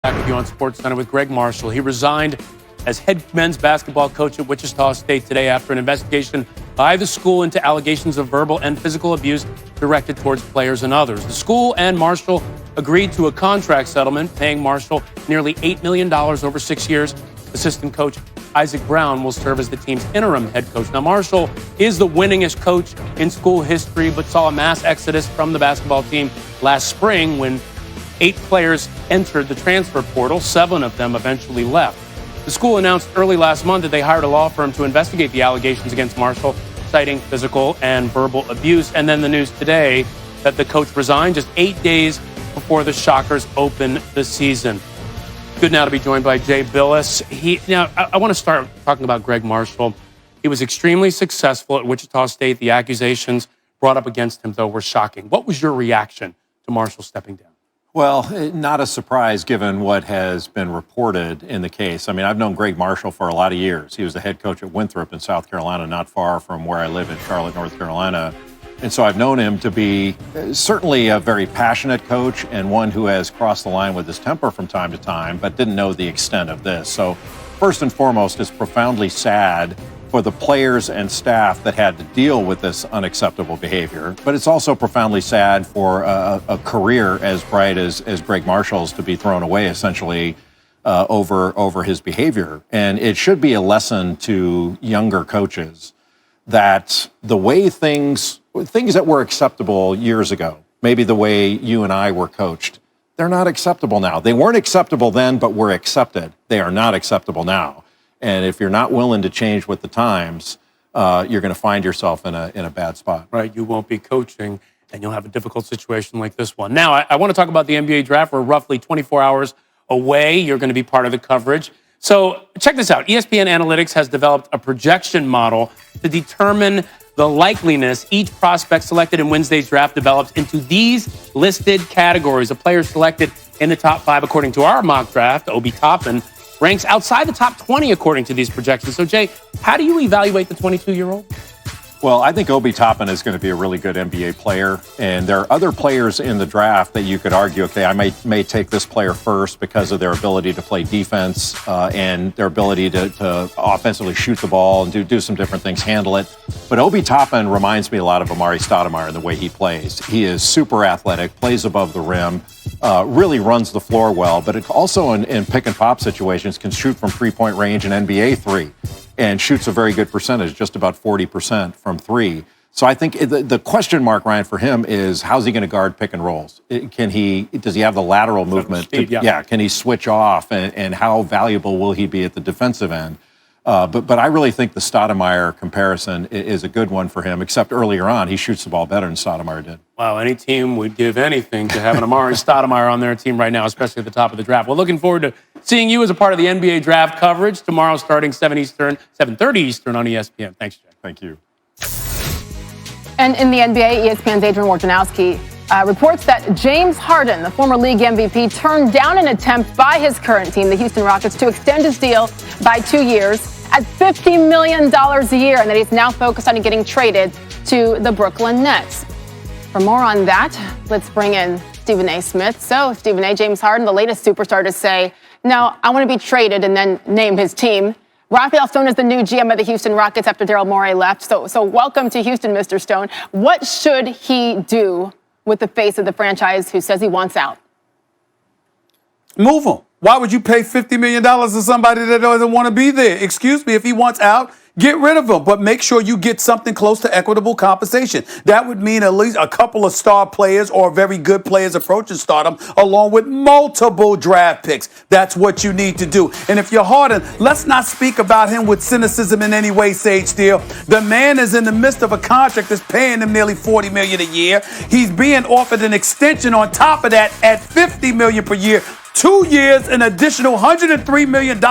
Back with you on SportsCenter with Greg Marshall. He resigned as head men's basketball coach at Wichita State today after an investigation by the school into allegations of verbal and physical abuse directed towards players and others. The school and Marshall agreed to a contract settlement, paying Marshall nearly $8 million over 6 years. Assistant coach Isaac Brown will serve as the team's interim head coach. Now, Marshall is the winningest coach in school history, but saw a mass exodus from the basketball team last spring when 8 players entered the transfer portal. 7 of them eventually left. The school announced early last month that they hired a law firm to investigate the allegations against Marshall, citing physical and verbal abuse. And then the news today that the coach resigned just 8 days before the Shockers open the season. Good now to be joined by Jay Billis. I want to start talking about Greg Marshall. He was extremely successful at Wichita State. The accusations brought up against him, though, were shocking. What was your reaction to Marshall stepping down? Well, not a surprise given what has been reported in the case. I mean, I've known Greg Marshall for a lot of years. He was the head coach at Winthrop in South Carolina, not far from where I live in Charlotte, North Carolina. And so I've known him to be certainly a very passionate coach and one who has crossed the line with his temper from time to time, but didn't know the extent of this. So first and foremost, it's profoundly sad for the players and staff that had to deal with this unacceptable behavior. But it's also profoundly sad for a career as bright as Greg Marshall's to be thrown away essentially over his behavior. And it should be a lesson to younger coaches that the way things that were acceptable years ago, maybe the way you and I were coached, they're not acceptable now. They weren't acceptable then, but were accepted. They are not acceptable now. And if you're not willing to change with the times, you're going to find yourself in a bad spot. Right, you won't be coaching, and you'll have a difficult situation like this one. Now, I want to talk about the NBA draft. We're roughly 24 hours away. You're going to be part of the coverage. So check this out. ESPN Analytics has developed a projection model to determine the likeliness each prospect selected in Wednesday's draft develops into these listed categories. A player selected in the top 5, according to our mock draft, Obi Toppin, ranks outside the top 20 according to these projections. So, Jay, how do you evaluate the 22-year-old? Well, I think Obi Toppin is going to be a really good NBA player. And there are other players in the draft that you could argue, okay, I may take this player first because of their ability to play defense and their ability to offensively shoot the ball and do some different things, handle it. But Obi Toppin reminds me a lot of Amari Stoudemire in the way he plays. He is super athletic, plays above the rim, really runs the floor well, but it also in pick and pop situations can shoot from three-point range in NBA 3. And shoots a very good percentage, just about 40% from 3. So I think the question mark, Ryan, for him is how's he going to guard pick and rolls? Does he have the lateral movement? Speed, can he switch off? And how valuable will he be at the defensive end? But I really think the Stoudemire comparison is a good one for him, except earlier on, he shoots the ball better than Stoudemire did. Wow, any team would give anything to have an Amari Stoudemire on their team right now, especially at the top of the draft. Well, looking forward to seeing you as a part of the NBA draft coverage tomorrow starting 7:30 Eastern on ESPN. Thanks, Jay. Thank you. And in the NBA, ESPN's Adrian Wojnarowski reports that James Harden, the former league MVP, turned down an attempt by his current team, the Houston Rockets, to extend his deal by 2 years at $50 million a year, and that he's now focused on getting traded to the Brooklyn Nets. For more on that, let's bring in Stephen A. Smith. So, Stephen A., James Harden, the latest superstar to say, no, I want to be traded and then name his team. Rafael Stone is the new GM of the Houston Rockets after Daryl Morey left. So welcome to Houston, Mr. Stone. What should he do with the face of the franchise who says he wants out? Move him. Why would you pay $50 million to somebody that doesn't want to be there? Excuse me, if he wants out, get rid of him, but make sure you get something close to equitable compensation. That would mean at least a couple of star players or very good players approaching stardom, along with multiple draft picks. That's what you need to do. And if you're Harden, let's not speak about him with cynicism in any way, Sage Steele. The man is in the midst of a contract that's paying him nearly $40 million a year. He's being offered an extension on top of that at $50 million per year. 2 years, an additional $103 million,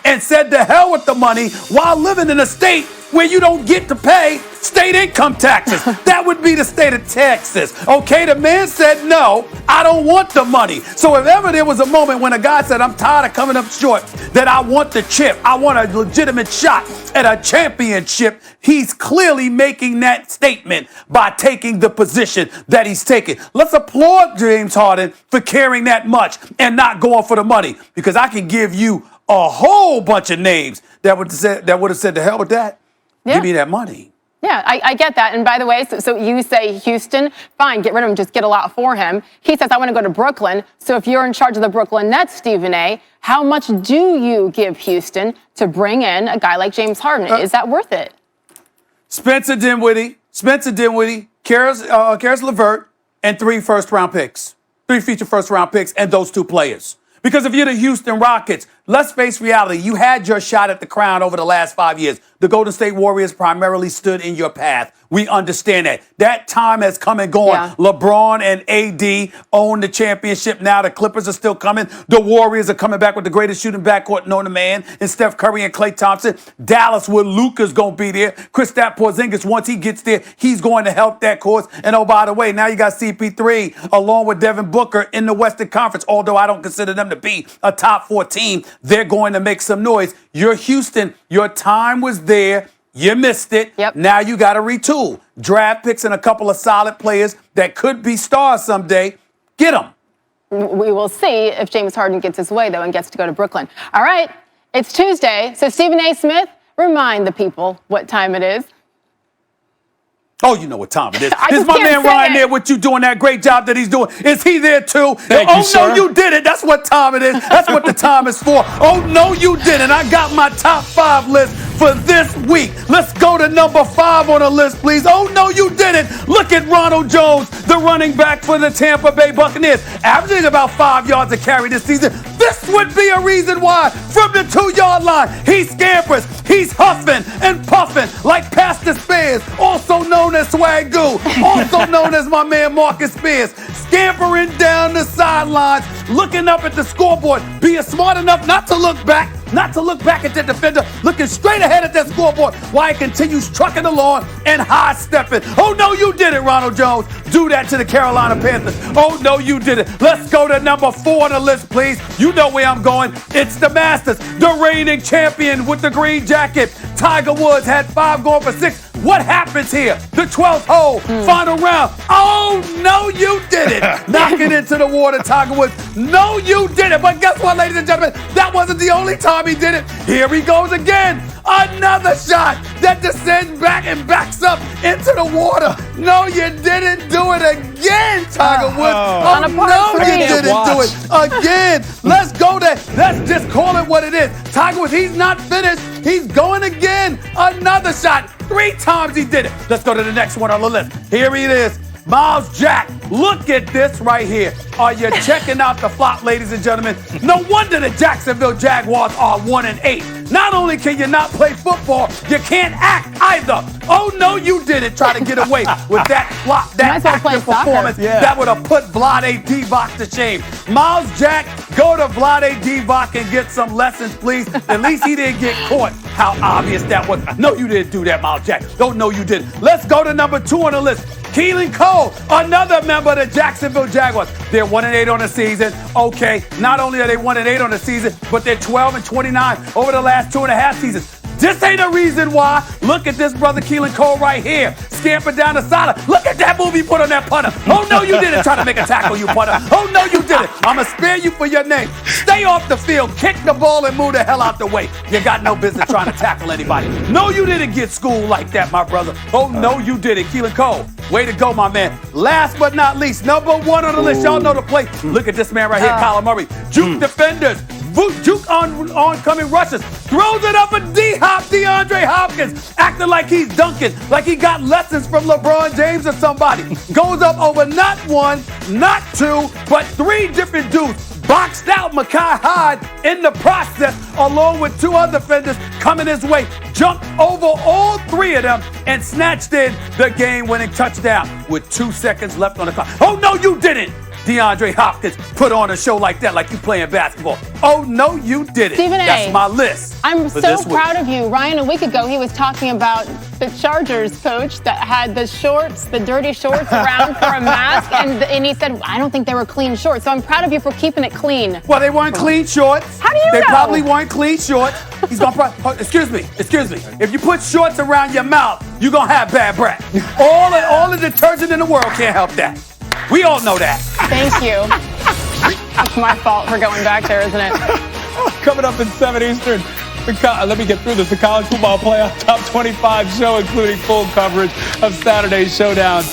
and said to hell with the money while living in a state where you don't get to pay state income taxes. That would be the state of Texas. Okay, the man said, no, I don't want the money. So if ever there was a moment when a guy said, I'm tired of coming up short, that I want the chip, I want a legitimate shot at a championship, he's clearly making that statement by taking the position that he's taking. Let's applaud James Harden for caring that much and not going for the money, because I can give you a whole bunch of names that would have said, the hell with that. Yeah. Give me that money. Yeah, I get that. And by the way, so you say Houston, fine, get rid of him, just get a lot for him. He says, I want to go to Brooklyn. So if you're in charge of the Brooklyn Nets, Stephen A., how much do you give Houston to bring in a guy like James Harden? Is that worth it? Spencer Dinwiddie, Karis LeVert, and 3 first-round picks. 3 future first-round picks and those 2 players. Because if you're the Houston Rockets, let's face reality. You had your shot at the crown over the last 5 years. The Golden State Warriors primarily stood in your path. We understand that. That time has come and gone. Yeah. LeBron and AD own the championship now. The Clippers are still coming. The Warriors are coming back with the greatest shooting backcourt known to man in Steph Curry and Klay Thompson. Dallas, where Luka's going to be there. Kristaps Porzingis, once he gets there, he's going to help that cause. And oh, by the way, now you got CP3 along with Devin Booker in the Western Conference. Although I don't consider them to be a top 4 team, they're going to make some noise. You're Houston. Your time was there. You missed it. Yep. Now you got to retool. Draft picks and a couple of solid players that could be stars someday. Get them. We will see if James Harden gets his way, though, and gets to go to Brooklyn. All right, it's Tuesday. So Stephen A. Smith, remind the people what time it is. Oh, you know what time it is. I Is just my can't man say Ryan it. there with you doing that great job that he's doing? Is he there too? Thank you, sir. No, you did it. That's what time it is. That's what the time is for. Oh, no, you didn't. I got my top 5 list for this week. Let's go to number 5 on the list, please. Oh, no, you didn't. Look at Ronald Jones, the running back for the Tampa Bay Buccaneers, averaging about 5 yards a carry this season. This would be a reason why, from the 2-yard line, he scampers. He's huffing and puffing like Pastor Spears, also known as Swagoo, also known as my man Marcus Spears, scampering down the sidelines, looking up at the scoreboard, being smart enough not to look back at the defender, looking straight ahead at that scoreboard while he continues trucking along and high-stepping. Oh, no, you didn't, Ronald Jones. Do that to the Carolina Panthers. Oh, no, you didn't. Let's go to number 4 on the list, please. You know where I'm going. It's the Masters, the reigning champion with the green jacket. Tiger Woods had 5 going for 6. What happens here? The 12th hole, final round. Oh, no, you didn't. Knock it into the water, Tiger Woods. No, you didn't. But guess what, ladies and gentlemen? That wasn't the only time he did it. Here he goes again. Another shot that descends back and backs up into the water. No, you didn't do it again, Tiger Woods. Oh, no, you didn't do it again. Let's go there. Let's just call it what it is. Tiger Woods, he's not finished. He's going again. Another shot. 3 times he did it. Let's go to the next one on the list. Here he is. Miles Jack, look at this right here. Are you checking out the flop, ladies and gentlemen? No wonder the Jacksonville Jaguars are 1-8. Not only can you not play football, you can't act either. Oh, no, you didn't try to get away with that flop, that active performance that would have put Vlade Divac to shame. Miles Jack, go to Vlade Divac and get some lessons, please. At least he didn't get caught. How obvious that was. No, you didn't do that, Miles Jack. Oh, no, you didn't. Let's go to number 2 on the list. Keelan Cole, another member of the Jacksonville Jaguars. They're 1-8 on the season. Okay, not only are they 1-8 on the season, but they're 12-29 over the last 2.5 seasons. This ain't a reason why. Look at this brother Keelan Cole right here. Scamper down the sideline. Look at that move he put on that punter. Oh, no, you didn't try to make a tackle, you punter. Oh, no, you didn't. I'm going to spare you for your name. Stay off the field, kick the ball, and move the hell out the way. You got no business trying to tackle anybody. No, you didn't get schooled like that, my brother. Oh, no, you didn't. Keelan Cole, way to go, my man. Last but not least, number 1 on the list. Y'all know the play. Look at this man right here, Kyler Murray. Juke defenders. Juke oncoming rushes. Throws it up a D-Hop, DeAndre Hopkins, acting like he's dunking, like he got lessons from LeBron James or somebody. Goes up over not 1, not 2, but 3 different dudes. Boxed out Mekhi Hyde in the process, along with 2 other defenders coming his way. Jumped over all 3 of them and snatched in the game-winning touchdown with 2 seconds left on the clock. Oh, no, you didn't. DeAndre Hopkins put on a show like that, like you playing basketball. Oh, no, you didn't. Stephen A. That's my list. I'm for so this week. proud of you. Ryan, a week ago, he was talking about the Chargers coach that had the shorts, the dirty shorts around for a mask. And he said, I don't think they were clean shorts. So I'm proud of you for keeping it clean. Well, they weren't clean shorts. How do you know? They probably weren't clean shorts. He's gonna excuse me. If you put shorts around your mouth, you're gonna have bad breath. All the detergent in the world can't help that. We all know that. Thank you. It's my fault for going back there, isn't it? Coming up at 7 Eastern, let me get through this. The College Football Playoff Top 25 show, including full coverage of Saturday's showdown.